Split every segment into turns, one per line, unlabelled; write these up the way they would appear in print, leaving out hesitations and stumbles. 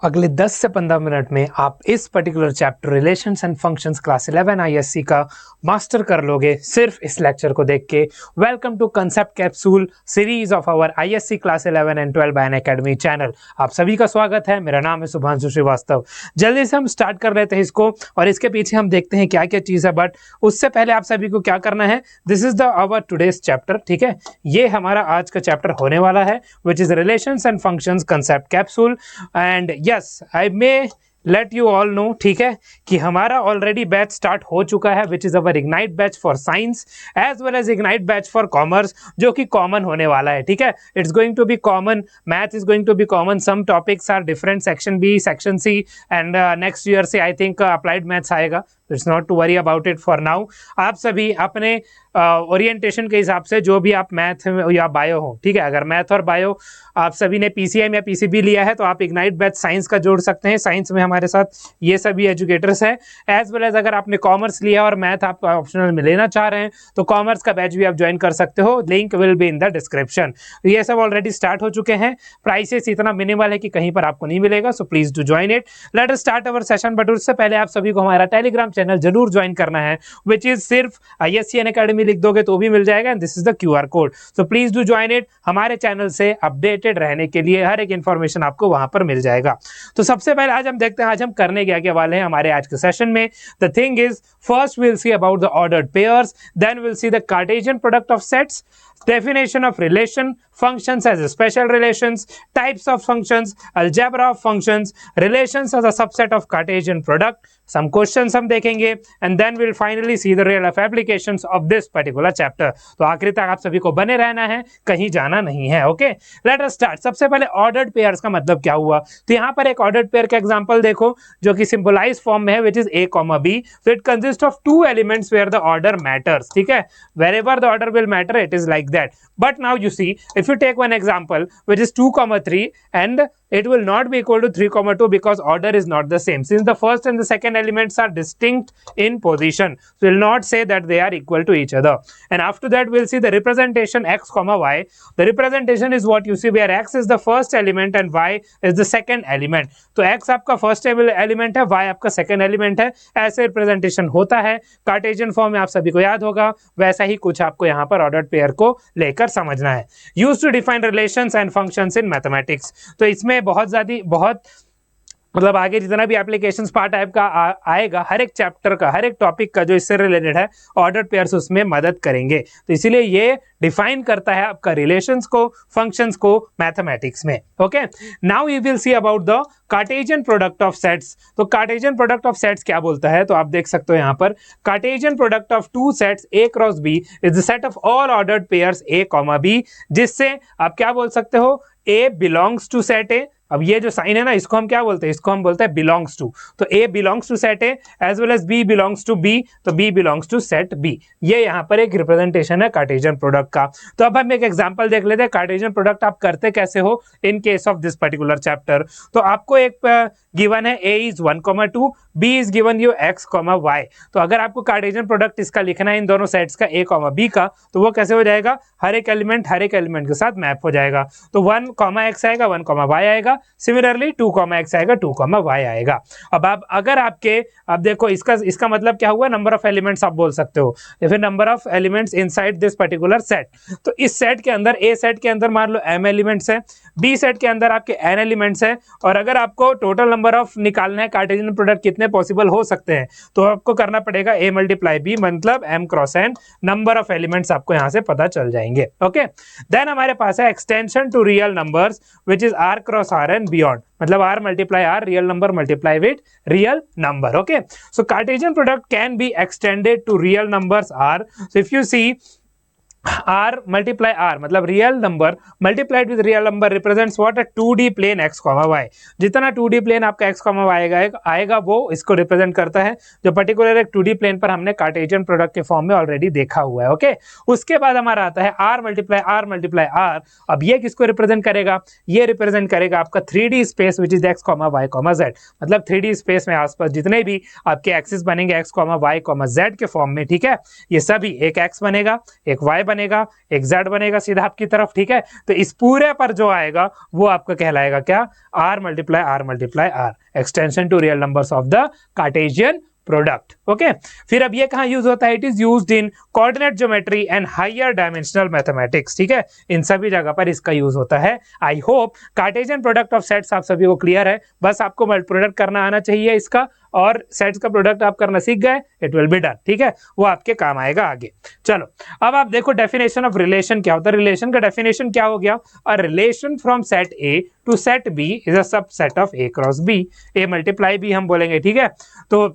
अगले 10 से 15 मिनट में आप इस particular chapter relations and functions class 11 ISC का मास्टर कर लोगे सिर्फ इस लेक्चर को देख के। Welcome to concept capsule series of our ISC class 11 and 12 by Unacademy channel. आप सभी का स्वागत है। मेरा नाम है शुभांशु श्रीवास्तव। जल्दी से हम स्टार्ट कर लेते हैं इसको और इसके पीछे हम देखते हैं क्या क्या चीज़ है। बट उससे पहले आप सभी को क्या करना है, this is the our today's chapter. ठीक है, ये हमारा आज का चैप्टर होने वाला है which is relations and functions concept capsule. And yes, I may let you all know, ठीक है, कि हमारा ऑलरेडी बैच स्टार्ट हो चुका है which is our ignite batch for science as well as ignite batch for commerce, जो कि common होने वाला है। ठीक है, it's going to be common, math is going to be common, some topics are different, section B, section C and next year से I think applied maths आएगा। It's not to worry about it for now. आप सभी अपने orientation के हिसाब से जो भी आप मैथ या बायो हो, ठीक है, अगर मैथ और बायो आप सभी ने पीसीएम या पीसीबी लिया है तो आप इग्नाइट बैच साइंस का जोड़ सकते हैं। साइंस में हमारे साथ ये सभी एजुकेटर्स हैं। एज वेल एज अगर आपने कॉमर्स लिया और मैथ आप ऑप्शनल में लेना चाह रहे हैं तो कॉमर्स का बैच भी आप ज्वाइन कर सकते हो। Link will be in the description. ये सब ऑलरेडी स्टार्ट हो चुके हैं। प्राइसेस इतना मिनिमल है कि कहीं पर आपको नहीं मिलेगा, so please do join it. Let us start our session. But उससे पहले आप सभी को हमारा टेलीग्राम चैनल जरूर ज्वाइन करना है, विच इज सिर्फ आईएससी अनअकैडमी लिख दोगे तो भी मिल जाएगा and this is the QR code. So please do join it. हमारे चैनल से अपडेटेड रहने के लिए हर एक इंफॉर्मेशन आपको वहां पर मिल जाएगा। तो सबसे पहले आज हम देखते हैं आज हम करने क्या वाले हैं हमारे आज के सेशन में। The thing is, first will see about the ordered pairs, then will see the Cartesian product of sets, definition of relation, functions as special relations, types of functions, algebra of functions, relations as a subset of Cartesian product, some questions हम देखेंगे and then we'll finally see the real life applications of this particular chapter। तो आखिरी तक आप सभी को बने रहना है, कहीं जाना नहीं है। Okay, let us start. सबसे पहले ऑर्डर्ड पेयर्स का मतलब क्या हुआ, तो यहाँ पर एक ऑर्डर्ड पेयर का एग्जांपल देखो जो कि सिंबलाइज फॉर्म में है which is a, b। so it consists of two elements where the order matters। ठीक है, wherever the order will matter it is like that। But now you see, if you take one example which is 2, 3 and it will not be equal to 3, 2 because order is not the same, since the first and the second elements are distinct in position, so we'll not say that they are equal to each other। And after that we'll see the representation x, y। The representation is what you see where x is the first element and y is the second element। तो x आपका first element है, y आपका second element है। ऐसे representation होता है Cartesian form में, आप सभी को याद होगा। वैसा ही कुछ आपको यहाँ पर ऑर्डर्ड पेयर को लेकर समझना है। Used to define relations and functions in mathematics. तो इसमें बहुत मतलब आगे जितना भी एप्लीकेशंस पार्ट टाइप का आएगा, हर एक चैप्टर का, हर एक टॉपिक का जो इससे रिलेटेड है, ऑर्डर्ड पेयर्स उसमें मदद करेंगे। तो इसीलिए ये डिफाइन करता है आपका रिलेशंस को, फंक्शंस को मैथमेटिक्स में। Okay, now you will see about the Cartesian product of sets. तो कार्टेशियन प्रोडक्ट ऑफ सेट्स क्या बोलता है, तो आप देख सकते हो यहाँ पर Cartesian product of two sets a cross b is the set of all ordered pairs a, b, जिससे आप क्या बोल सकते हो, a belongs to set a। अब ये जो साइन है ना, इसको हम क्या बोलते हैं, इसको हम बोलते हैं बिलोंग्स टू। तो A belongs to set A as well as B belongs to B, तो B belongs to set B। ये यहाँ पर एक रिप्रेजेंटेशन है कार्टेशियन प्रोडक्ट का। तो अब हम एक एग्जांपल देख लेते हैं कार्टेशियन प्रोडक्ट आप करते कैसे हो in case of this particular chapter. तो आपको एक गिवन है A is 1, 2, B is given you x, y। तो अगर आपको कार्टेशियन प्रोडक्ट इसका लिखना है इन दोनों सेट्स का A, B का, तो वो कैसे हो जाएगा, हर एक एलिमेंट के साथ मैप हो जाएगा। तो 1, x आएगा, 1, y आएगा। सिमिलरली 2, x आएगा, 2, y आएगा। अब आप अगर अब देखो इसका मतलब क्या हुआ, नंबर ऑफ एलिमेंट्स आप बोल सकते हो, या फिर number of elements inside this particular set. तो इस सेट के अंदर, A सेट के अंदर मान लो m एलिमेंट्स है, B सेट के अंदर आपके n एलिमेंट्स है, और अगर आपको टोटल नंबर ऑफ निकालना है कार्टेशियन प्रोडक्ट कितने पॉसिबल हो सकते हैं, तो आपको करना पड़ेगा A मल्टीप्लाई B, मतलब m cross n, number of elements आपको यहाँ से पता चल जाएंगे। ओके, देन हमारे पास है extension to real numbers which is r cross r and beyond, मतलब r multiply r, real number multiply with real number. Okay, so Cartesian product can be extended to real numbers r। So if you see r multiply r मतलब real number multiplied with real number represents what, a 2D plane x, y। जितना 2D plane आपका x, y आएगा वो इसको represent करता है, जो particular एक 2D प्लेन पर हमने कार्टेशियन प्रोडक्ट के फॉर्म में ऑलरेडी देखा हुआ है। ओके, उसके बाद हमारा आता है r मल्टीप्लाई r। अब ये किसको रिप्रेजेंट करेगा, ये रिप्रेजेंट करेगा आपका 3D space which is x, y, z। मतलब 3D स्पेस में आसपास जितने भी आपके एक्सिस बनेंगे x, y, z के फॉर्म में, ठीक है, ये सभी एक x बनेगा, एक y बनेगा, एक z बनेगा सीधा आपकी तरफ, ठीक है। तो इस पूरे पर जो आएगा वो आपका कहलाएगा क्या, r multiply r, extension to real numbers of the Cartesian product. Okay, फिर अब ये कहाँ यूज होता है, it is used in coordinate geometry and higher dimensional mathematics, ठीक है, इन सभी जगह पर इसका यूज होता है। I hope Cartesian product of sets आप सभी को क्लियर है, बस आपको प्रोडक्ट करना आना चाहिए इसका, और सेट्स का प्रोडक्ट आप करना सीख गए, इट विल बी डन, ठीक है, वो आपके काम आएगा आगे। चलो अब आप देखो डेफिनेशन ऑफ रिलेशन क्या होता है। रिलेशन का डेफिनेशन क्या हो गया, a relation from set A to set B is a subset of A cross B, A multiply B हम बोलेंगे, ठीक है। तो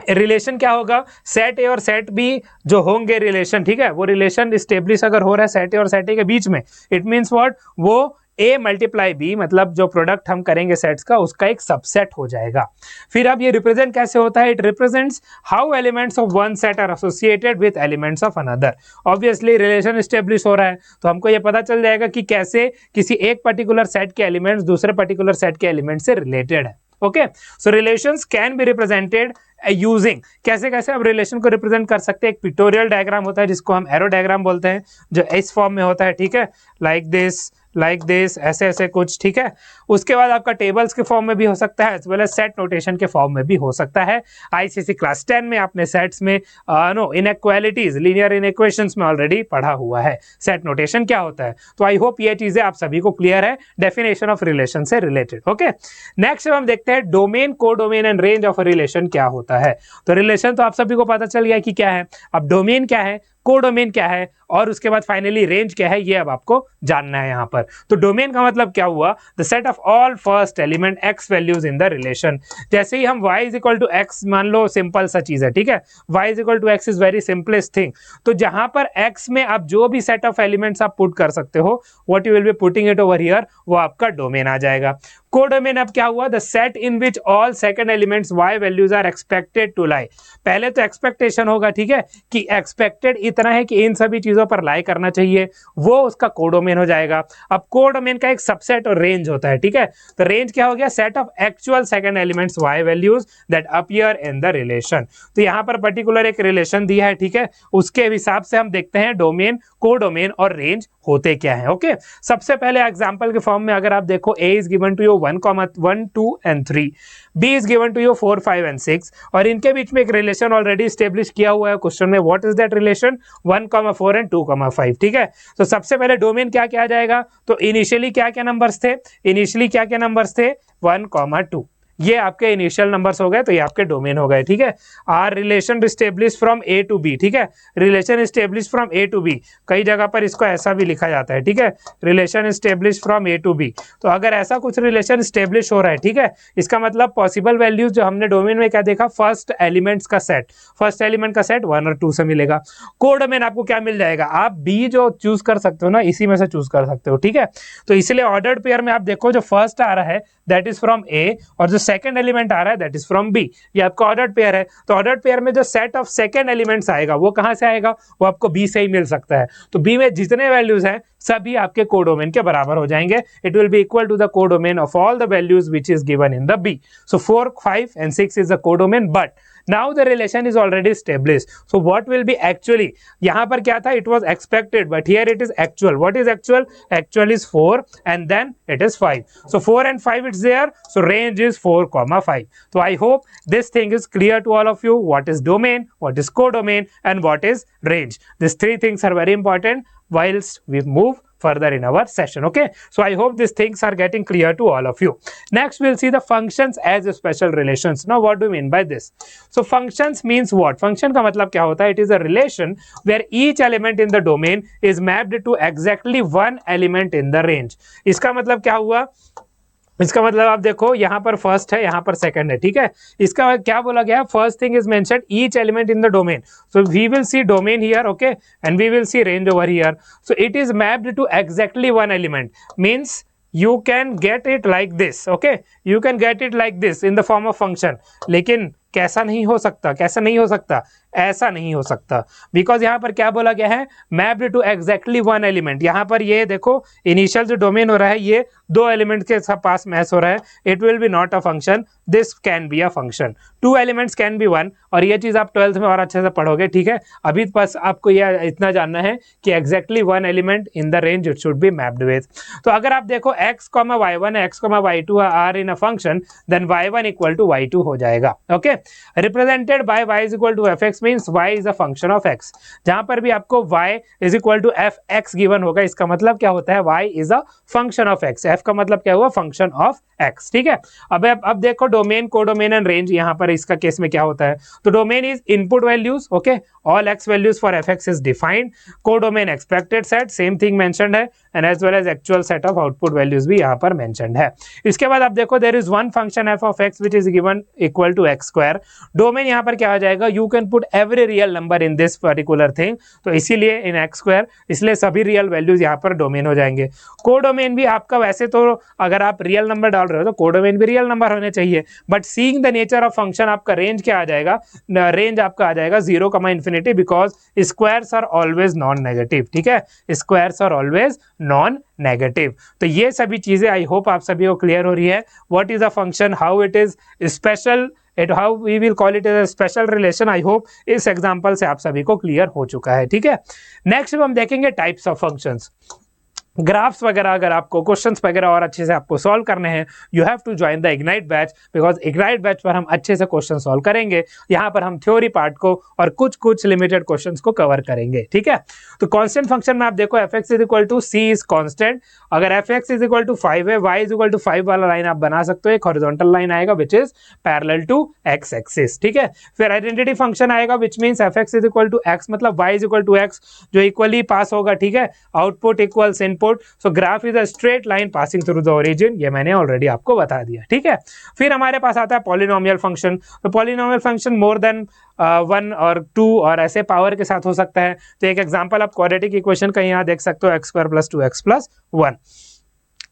रिलेशन क्या होगा, सेट ए और सेट बी जो होंगे रिलेशन, ठीक है, वो रिलेशन स्टेब्लिश अगर हो रहा है सेट ए और सेट ए के बीच में, इट मींस व्हाट, वो ए मल्टीप्लाई बी, मतलब जो प्रोडक्ट हम करेंगे सेट्स का उसका एक सबसेट हो जाएगा। फिर अब ये रिप्रेजेंट कैसे होता है, it represents how elements of one set are associated with elements of another. Obviously relation establish हो रहा है तो हमको ये पता चल जाएगा कि कैसे किसी एक पर्टिकुलर सेट के एलिमेंट्स दूसरे पर्टिकुलर सेट के एलिमेंट से रिलेटेड है। Okay, so relations can be represented using, कैसे कैसे आप रिलेशन को रिप्रेजेंट कर सकते हैं, एक पिक्टोरियल डायग्राम होता है जिसको हम एरो डायग्राम बोलते हैं, जो इस फॉर्म में होता है, ठीक है, लाइक दिस ऐसे ऐसे कुछ, ठीक है। उसके बाद आपका टेबल्स के फॉर्म में भी हो सकता है, as well as set notation के फॉर्म में भी हो सकता है। आईसीसी क्लास 10 में आपने सेट्स में इनइक्वालिटीज, लीनियर इनइक्वेशंस में ऑलरेडी पढ़ा हुआ है सेट नोटेशन क्या होता है। तो आई होप ये चीजें आप सभी को क्लियर है डेफिनेशन ऑफ रिलेशन से रिलेटेड। ओके, नेक्स्ट हम देखते हैं domain, codomain and range of relation क्या होता है। तो रिलेशन तो आप सभी को पता चल गया कि क्या है, अब डोमेन क्या है, कोडोमेन क्या है, और उसके बाद फाइनली रेंज क्या है, ये अब आपको जानना है यहाँ पर। तो डोमेन का मतलब क्या हुआ, the set of all first element x values in the relation. जैसे ही हम y is equal to x मान लो, सिंपल सा चीज है, ठीक है, y is equal to x is very simplest thing. तो जहां पर x में आप जो भी सेट ऑफ एलिमेंट्स आप पुट कर सकते हो, what you will be putting it over here, वो आपका डोमेन आ जाएगा। कोडोमेन अब क्या हुआ, the set in which all second elements y values are expected to lie. पहले तो एक्सपेक्टेशन होगा, ठीक है, कि एक्सपेक्टेड इतना है कि इन सभी चीजों पर लाई करना चाहिए, वो उसका कोडोमेन हो जाएगा। अब कोडोमेन का एक सबसेट और रेंज होता है, ठीक है, तो रेंज क्या हो गया, set of actual second elements y values that appear in the relation. तो यहाँ पर पर्टिकुलर एक रिलेशन दिया है, ठीक है, उसके हिसाब से हम देखते हैं डोमेन, कोडोमेन और रेंज होते क्या है। ओके, सबसे पहले एग्जांपल के फॉर्म में अगर आप देखो, a is given to you 1, 2 and 3, b is given to you 4, 5 and 6, और इनके बीच में एक रिलेशन ऑलरेडी स्टेब्लिश किया हुआ है क्वेश्चन में। What is that relation, 1, 4 and 2, 5, ठीक है। तो सबसे पहले डोमेन क्या क्या आ जाएगा, तो इनिशियली क्या क्या नंबर्स थे, 1, 2, ये आपके इनिशियल नंबर्स हो गए, तो ये आपके डोमेन हो गए, ठीक है। R relation establish from A to B, ठीक है, relation establish from A to B, कई जगह पर इसको ऐसा भी लिखा जाता है, ठीक है, relation establish from A to B. तो अगर ऐसा कुछ रिलेशन स्टेब्लिश हो रहा है, ठीक है, इसका मतलब पॉसिबल वैल्यूज जो हमने डोमेन में क्या देखा, फर्स्ट एलिमेंट्स का सेट, फर्स्ट एलिमेंट का सेट 1 और 2 से मिलेगा। कोडोमेन आपको क्या मिल जाएगा, आप बी जो चूज कर सकते हो ना, इसी में से चूज कर सकते हो, ठीक है। तो इसलिए ऑर्डर्ड पेयर में आप देखो, जो फर्स्ट आ रहा है दैट इज फ्रॉम ए, और जो सेकंड एलिमेंट आ रहा है दैट इज फ्रॉम बी, ये आपका ऑर्डर्ड पेयर है। तो ऑर्डर्ड पेयर में जो सेट ऑफ सेकंड एलिमेंट्स आएगा वो कहां से आएगा, वो आपको बी से ही मिल सकता है। तो बी में जितने वैल्यूज हैं सभी आपके कोडोमेन के बराबर हो जाएंगे, it will be equal to the codomain of all the values which is given in the B. सो 4, 5 and 6 is the codomain, but now the relation is already established, so what will be actually, यहाँ पर क्या था, it was expected, but here it is actual. What is actual, actual is 4 and then it is 5, so 4 and 5 it's there, so range is 4, 5. So I hope this thing is clear to all of you, what is domain, what is codomain and what is range. These three things are very important whilst we move further in our session. Okay, so I hope these things are getting clear to all of you. Next we'll see the functions as special relations. Now what do you mean by this? So functions means what? Function का मतलब क्या होता है, it is a relation where each element in the domain is mapped to exactly one element in the range. इसका मतलब क्या हुआ, इसका मतलब आप देखो, यहाँ पर फर्स्ट है, यहाँ पर सेकंड है, ठीक है। इसका क्या बोला गया, first thing is mentioned each element in the domain, so we will see domain here, okay, and we will see range over here. So it is mapped to exactly one element, means you can get it like this, okay, you can get it like this in the form of function, लेकिन कैसा नहीं हो सकता, कैसा नहीं हो सकता, ऐसा नहीं हो सकता, बिकॉज यहाँ पर क्या बोला गया है, mapped to exactly one element. यहाँ पर ये देखो इनिशियल जो डोमेन हो रहा है ये दो एलिमेंट के पास मैच हो रहा है, it will B not a function, this can be a function, two elements can be one. और ये चीज आप 12th में और अच्छे से पढ़ोगे, ठीक है। अभी बस आपको ये इतना जानना है कि exactly one element in the range it should be mapped with. तो अगर आप देखो x, y1 x, y2 are in a function, then y1 equal to y2 हो जाएगा। Okay, represented by y is equal to f x means y is a function of x। जहां पर भी आपको y is equal to f x given होगा, इसका मतलब क्या होता है, y is a function of x। f का मतलब क्या हुआ, फंक्शन ऑफ x, ठीक है। अब देखो डोमेन, कोडोमेन एंड रेंज, यहाँ पर इसका केस में क्या होता है, तो domain is input values, okay, all x values for fx is defined, codomain expected set, same thing mentioned है, and as well as actual set of output values भी यहाँ पर मेंशन्ड है। इसके बाद आप देखो there is one function f of x which is given equal to x square. Domain यहाँ पर क्या आ जाएगा, you can put every real number in this particular thing, तो इसीलिए इन x स्क्वायर, इसलिए सभी रियल वैल्यूज यहाँ पर डोमेन हो जाएंगे। कोडोमेन भी आपका वैसे तो अगर आप रियल नंबर डाल रहे हो तो कोडोमेन भी रियल नंबर होने चाहिए, but seeing the nature of function आपका रेंज क्या आ जाएगा, रेंज आपका आ जाएगा 0, infinity, because squares are always non negative, ठीक है, squares are always non negative. तो ये सभी चीजें आई होप आप सभी को क्लियर हो रही है, what is a function, how it is special, at how we will call it as a special relation. I hope इस एग्जांपल से आप सभी को क्लियर हो चुका है, ठीक है। नेक्स्ट हम देखेंगे टाइप्स ऑफ फंक्शंस। ग्राफ्स वगैरह अगर आपको क्वेश्चंस वगैरह और अच्छे से आपको सॉल्व करने हैं, you have to join the ignite batch, because ignite batch पर हम अच्छे से क्वेश्चन सॉल्व करेंगे। यहाँ पर हम थ्योरी पार्ट को और कुछ लिमिटेड क्वेश्चंस को कवर करेंगे, ठीक है। तो कांस्टेंट फंक्शन में आप देखो f x is equal to c is constant, अगर f x is equal to 5 है, y इज इक्वल टू 5 वाला लाइन आप बना सकते हो, एक हॉरिजॉन्टल लाइन आएगा which is parallel to x axis, ठीक है। फिर आइडेंटिटी फंक्शन आएगा which means f x is equal to x, मतलब y is equal to x जो इक्वली पास होगा, ठीक है, output equals input, so graph is a straight line passing through the origin, ये मैंने ऑलरेडी आपको बता दिया, ठीक है। फिर हमारे पास आता है पॉलिनोमियल फंक्शन, तो पॉलिनोमियल फंक्शन मोर देन 1 और 2 और ऐसे पावर के साथ हो सकता है। तो एक एग्जांपल आप क्वाड्रेटिक इक्वेशन का यहाँ देख सकते हो, x square plus 2x plus 1।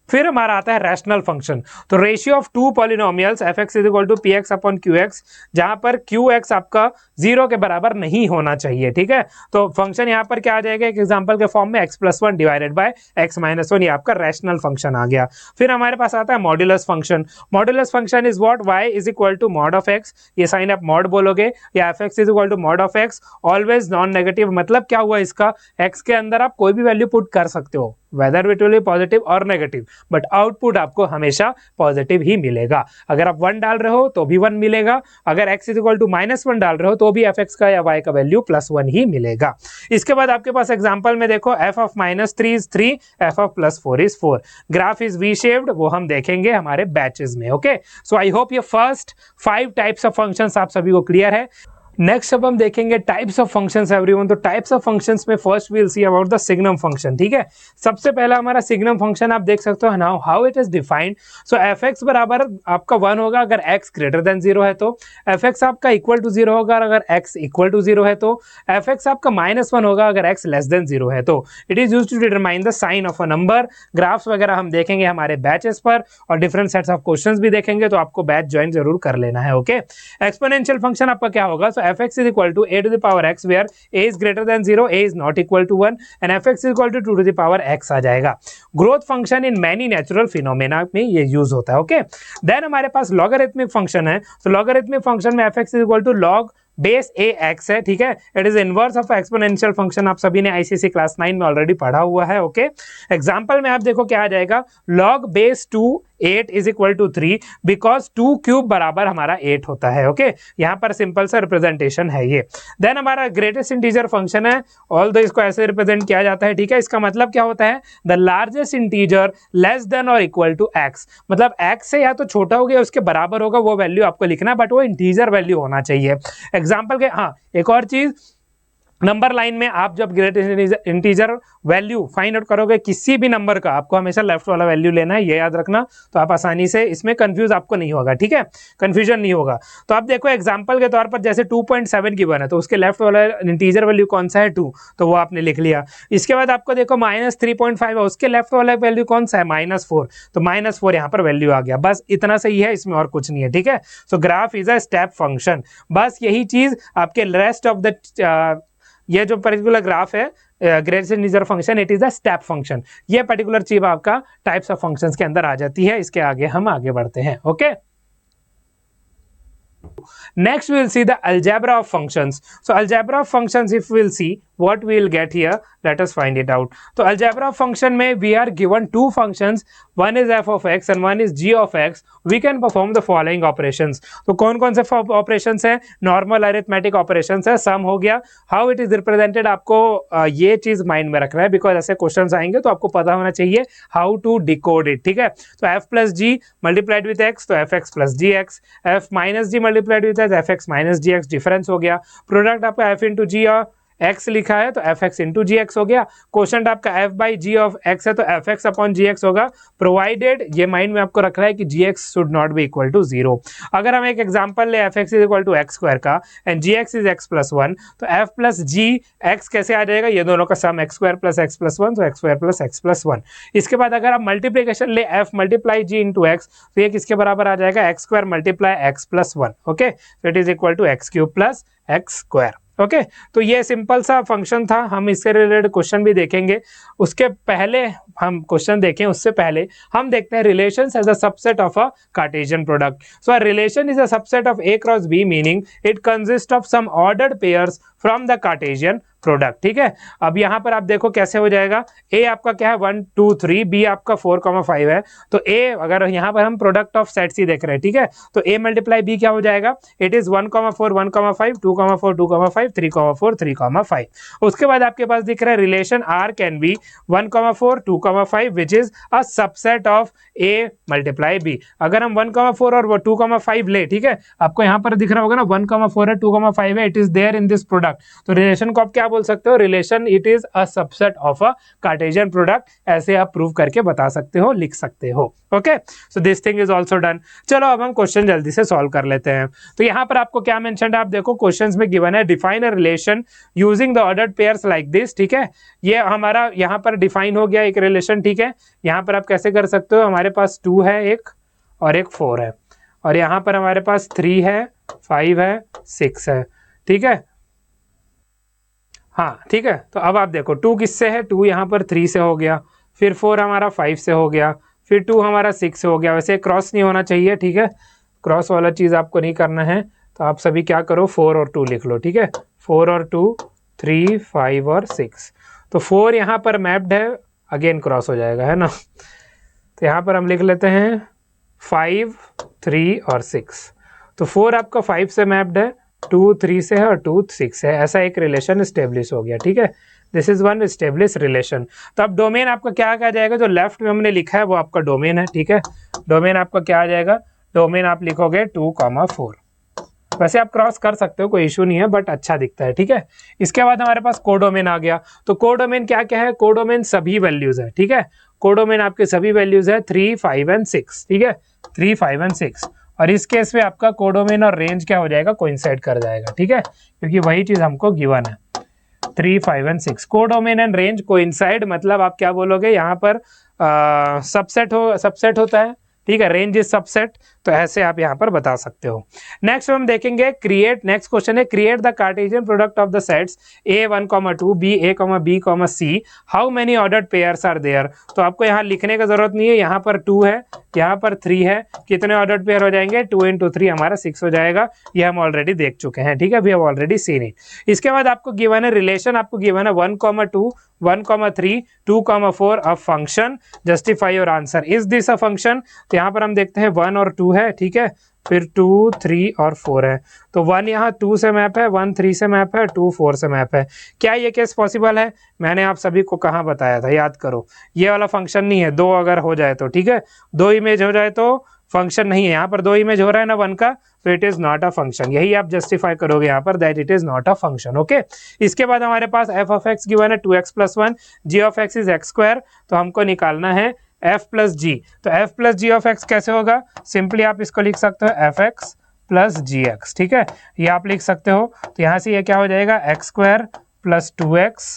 फिर हमारा आता है रैशनल फंक्शन, तो ratio of two polynomials f x is equal to p x upon q x, जहां पर क्यू एक्स आपका 0 के बराबर नहीं होना चाहिए, ठीक है। तो फंक्शन यहाँ पर क्या आ जाएगा, एक एग्जांपल के फॉर्म में x plus 1 divided by x minus 1, ये आपका रैशनल फंक्शन आ गया। फिर हमारे पास आता है modulus function, modulus function is what, y is equal to mod of x, ये साइन आप मॉड बोलोगे, या f x is equal to mod of x, always non negative, मतलब क्या हुआ इसका, x के अंदर आप कोई भी वैल्यू पुट कर सकते हो, whether it will B positive और नेगेटिव, बट आउटपुट आपको हमेशा पॉजिटिव ही मिलेगा। अगर आप 1 डाल रहे हो तो भी 1 मिलेगा, अगर x इज इक्वल टू -1 डाल रहे हो तो भी एफ एक्स का या y का वैल्यू +1 ही मिलेगा। इसके बाद आपके पास एग्जांपल में देखो f of -3 is 3, f of +4 is 4, graph is V shaped, वो हम देखेंगे हमारे बैचेस में, ओके। सो आई होप ये फर्स्ट 5 टाइप्स ऑफ फंक्शंस आप सभी को क्लियर है। नेक्स्ट अब हम देखेंगे टाइप्स ऑफ फंक्शंस एवरीवन। तो टाइप्स ऑफ फंक्शंस में first we will see about the signum function, ठीक है। सबसे पहला हमारा सिग्नम फंक्शन आप देख सकते हो now how it is defined. So f x बराबर आपका 1 होगा अगर x ग्रेटर देन 0 है, तो एफ एक्स आपका इक्वल टू 0 होगा अगर x इक्वल टू 0 है, तो एफ एक्स आपका -1 होगा अगर x लेस देन 0 है। तो it is used to determine the sign of a number. Graphs वगैरह हम देखेंगे हमारे बैचेस पर और डिफरेंट सेट्स ऑफ क्वेश्चंस भी देखेंगे, तो आपको बैच ज्वाइन जरूर कर लेना है, ओके। एक्सपोनेंशियल फंक्शन आपका क्या होगा, so f x is equal to a to the power x where a is greater than 0, a is not equal to 1 and fx is equal to 2 to the power x आ जाएगा। Growth function in many natural phenomena में ये use होता है, okay. Then हमारे पास logarithmic function है, तो logarithmic function में fx is equal to log base A x है, ठीक है। It is inverse of exponential function, आप सभी ने आईसीसी क्लास 9 में ऑलरेडी पढ़ा हुआ है, ओके। एग्जांपल में आप देखो क्या आ जाएगा, log base 2 8 is equal to 3 because 2 cube बराबर हमारा 8 होता है, ओके। यहाँ पर सिंपल सा रिप्रेजेंटेशन है ये। देन हमारा ग्रेटेस्ट इंटीजर फंक्शन है, ऑल दो इसको ऐसे रिप्रेजेंट किया जाता है, ठीक है। इसका मतलब क्या होता है, the largest integer less than और इक्वल टू एक्स, मतलब एक्स से या तो छोटा हो गया उसके बराबर होगा वो वैल्यू आपको लिखना है, बट वो इंटीजर वैल्यू होना चाहिए। एग्जाम्पल के हाँ एक और चीज, नंबर लाइन में आप जब greatest integer value find out करोगे किसी भी नंबर का, आपको हमेशा लेफ्ट वाला वैल्यू लेना है, ये याद रखना, तो आप आसानी से इसमें कंफ्यूज आपको नहीं होगा, ठीक है, कंफ्यूजन नहीं होगा। तो आप देखो एग्जांपल के तौर पर जैसे 2.7 गिवन है तो उसके लेफ्ट वाला इंटीजर वैल्यू कौन सा है 2, तो वो आपने लिख लिया। इसके बाद आपको देखो -3.5 है, उसके लेफ्ट वाला वैल्यू कौन सा है -4, तो -4 यहाँ पर वैल्यू आ गया, बस इतना सही है, इसमें और कुछ नहीं है, ठीक है। सो graph is a step function, बस यही चीज आपके रेस्ट ऑफ द ये जो पर्टिकुलर ग्राफ है greatest integer function, it is a step function. ये पर्टिकुलर चीज आपका टाइप्स ऑफ फंक्शंस के अंदर आ जाती है। इसके आगे हम आगे बढ़ते हैं, okay. Next we will see the algebra of functions. So algebra of functions, if we will see what we will get here, let us find it out. तो algebra of function में we are given two functions, one is f of x and one is g of x. We can perform the following operations. तो कौन कौन से operations हैं? Normal arithmetic operations है, sum हो गया, how it is represented आपको ये चीज माइंड में रखना है, बिकॉज ऐसे क्वेश्चंस आएंगे तो आपको पता होना चाहिए how to decode it, ठीक है। तो f plus g multiplied with x, तो fx plus gx, f minus g multiplied with fx minus gx, difference हो गया। प्रोडक्ट आपका f into g और x लिखा है तो fx into gx हो गया। क्वेश्चन आपका f by g of x है तो fx upon gx होगा, प्रोवाइडेड ये माइंड में आपको रखना है कि gx should not be equal to 0। अगर हम एक एग्जांपल ले fx is equal to x square का and gx is x plus 1, तो f प्लस g x कैसे आ जाएगा, ये दोनों का sum x square plus x plus 1, तो x square plus x plus 1। इसके बाद अगर आप मल्टीप्लीकेशन ले f multiply g into x, तो ये किसके बराबर आ जाएगा, x square multiply x plus 1, okay, तो it is equal to x cube plus x square, okay. तो ये सिंपल सा फंक्शन था, हम इससे रिलेटेड क्वेश्चन भी देखेंगे। उसके पहले हम क्वेश्चन देखें उससे पहले हम देखते हैं relations as a subset of a Cartesian product. So a relation is a subset of a cross b, meaning it consist of some ordered pairs from the Cartesian product, ठीक है। अब यहाँ पर आप देखो कैसे हो जाएगा, a आपका क्या है 1 2 3, b आपका 4,5 है, तो a अगर यहाँ पर हम प्रोडक्ट ऑफ सेट्स ही देख रहे हैं, ठीक है, तो a मल्टीप्लाई b क्या हो जाएगा, इट इज 1,4 1,5 2,4 2,5 3,4 3,5। उसके बाद आपके पास दिख रहा है relation r can be 1,4 2,5 which is a subset of a multiply b। अगर हम 1,4 और 2,5 ले, ठीक है, आपको यहाँ पर दिख रहा होगा ना 1,4 है 2,5 है, it is there in this product, तो रिलेशन को आप क्या बोल सकते हो, relation it is a subset of a Cartesian product, ऐसे आप प्रूव करके बता सकते हो, लिख सकते हो, okay. So this thing is also done. चलो अब हम क्वेश्चन जल्दी से सॉल्व कर लेते हैं। तो यहाँ पर आपको क्या मेंशन है, आप देखो क्वेश्चंस में गिवन है define a relation using the ordered pairs like this, ठीक है, ये हमारा यहाँ पर डिफाइन हो गया एक रिलेशन, ठीक है। यहाँ पर आप कैसे कर सकते हो, हमारे पास 2 है एक और एक 4 है, और यहाँ पर हमारे पास 3 है 5 है 6 है, ठीक है, हाँ ठीक है। तो अब आप देखो 2 किससे है, 2 यहाँ पर 3 से हो गया, फिर 4 हमारा 5 से हो गया, फिर 2 हमारा 6 से हो गया। वैसे क्रॉस नहीं होना चाहिए, ठीक है, क्रॉस वाला चीज़ आपको नहीं करना है, तो आप सभी क्या करो 4 और 2 लिख लो, ठीक है, 4 और 2 3 5 और 6। तो 4 यहाँ पर मैप्ड है, अगेन क्रॉस हो जाएगा, है ना, तो यहाँ पर हम लिख लेते हैं 5 3 और 6। तो 4 आपका 5 से मैप्ड है, 2 3 से है और 2 6 से है, ऐसा एक रिलेशन स्टेब्लिश हो गया, ठीक है, this is one establish relation. तो अब डोमेन आपका क्या आ जाएगा, जो लेफ्ट में हमने लिखा है वो आपका डोमेन है, ठीक है, डोमेन आपका क्या आ जाएगा, डोमेन आप लिखोगे 2,4। वैसे आप क्रॉस कर सकते हो, कोई इशू नहीं है, बट अच्छा दिखता है, ठीक है। इसके बाद हमारे पास कोडोमेन आ गया। तो कोडोमेन क्या क्या है, कोडोमेन सभी वैल्यूज है, ठीक है, कोडोमेन आपके सभी वैल्यूज है 3 5 एंड 6, ठीक है, 3 5 एंड 6। और इस केस में आपका कोडोमेन और रेंज क्या हो जाएगा, कोइंसाइड कर जाएगा, ठीक है, क्योंकि वही चीज हमको गिवन है 3 5 and 6। Codomain and range coincide मतलब आप क्या बोलोगे, यहाँ पर सबसेट होता है, ठीक है, रेंज इज सबसेट, तो ऐसे आप यहाँ पर बता सकते हो। नेक्स्ट हम देखेंगे क्रिएट, नेक्स्ट क्वेश्चन है create the Cartesian product of the sets a1, 2 a, b, c, how many ordered pairs are there. तो आपको यहाँ लिखने का जरूरत नहीं है, यहाँ पर 2 है, यहाँ पर 3 है, कितने ऑर्डर्ड पेयर हो जाएंगे, 2 into 3 हमारा 6 हो जाएगा, ये हम ऑलरेडी देख चुके हैं, ठीक है, we have already seen it. इसके बाद आपको गिवन है रिलेशन, आपको गिवन है 1, 2 1, 3 2, 4 a function, justify your answer, is this a function. तो यहाँ पर हम देखते हैं 1 और 2 है, ठीक है, फिर 2 3 और 4 है, तो 1 यहाँ 2 से मैप है, 1 3 से मैप है, 2 4 से मैप है। क्या ये केस पॉसिबल है, मैंने आप सभी को कहाँ बताया था, याद करो, ये वाला फंक्शन नहीं है, 2 अगर हो जाए तो, ठीक है, 2 इमेज हो जाए तो फंक्शन नहीं है, यहाँ पर 2 इमेज हो रहा है ना 1 का, तो it is not a function. यही आप जस्टिफाई करोगे यहाँ पर that it is not a function. Okay, इसके बाद हमारे पास एफ ऑफ एक्स गिवन है 2x + 1, ji of x is x², तो हमको निकालना है f + g। तो f + g ऑफ x कैसे होगा, सिंपली आप इसको लिख सकते हो fx + gx, ठीक है, ये आप लिख सकते हो। तो यहाँ से ये क्या हो जाएगा, x² + 2x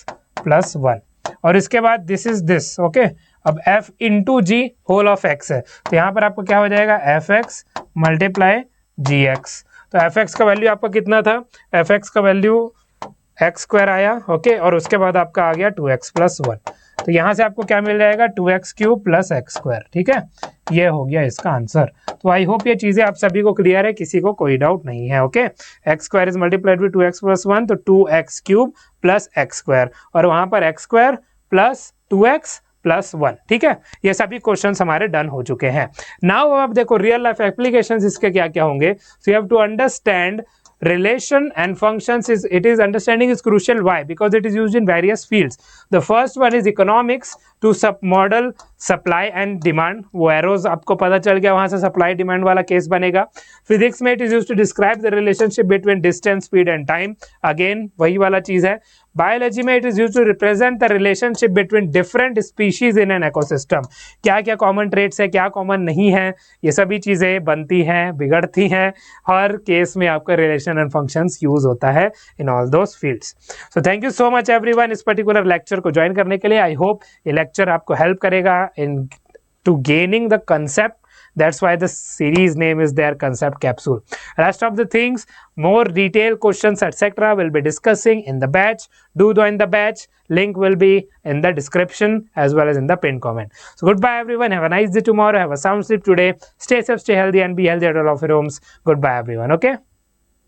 + 1, और इसके बाद दिस इज दिस। ओके, अब f into g whole of x है, तो यहाँ पर आपको क्या हो जाएगा, fx × gx। तो fx का वैल्यू आपका कितना था, fx का वैल्यू x² आया। ओके, और उसके बाद आपका आ गया 2x + 1, तो यहाँ से आपको क्या मिल जाएगा, 2x³ + x²। ठीक है, ये हो गया इसका आंसर। तो आई होप ये चीजें आप सभी को क्लियर है, किसी को कोई डाउट नहीं है। Okay, x² is multiplied with 2x + 1, तो 2x³ + x², और वहां पर x² + 2x + 1। ठीक है, ये सभी क्वेश्चंस हमारे डन हो चुके हैं। नाउ अब देखो रियल लाइफ एप्लीकेशंस इसके क्या क्या होंगे। So you have to understand relation and functions is understanding is crucial. Why? Because it is used in various fields. The first one is economics to model supply and demand. वो arrows आपको पता चल गया, वहां से supply demand वाला case बनेगा। Physics में it is used to describe the relationship between distance, speed and time. Again वही वाला चीज है। Biology में it is used to represent the relationship between different species in an ecosystem. क्या क्या कॉमन ट्रेट्स है, क्या कॉमन नहीं है, ये सभी चीजें बनती हैं, बिगड़ती हैं, हर केस में आपका रिलेशन एंड फंक्शंस यूज होता है in all those fields. So thank you so much everyone इस पर्टिकुलर लेक्चर को ज्वाइन करने के लिए। आई होप ये लेक्चर आपको हेल्प करेगा in to gaining the concept. That's why the series name is there, Concept Capsule. Rest of the things, more detailed questions etc. will be discussing in the batch. Do join the batch. Link will be in the description as well as in the pinned comment. So goodbye everyone. Have a nice day tomorrow. Have a sound sleep today. Stay safe, stay healthy and be healthy at all of your homes. Goodbye everyone. Okay.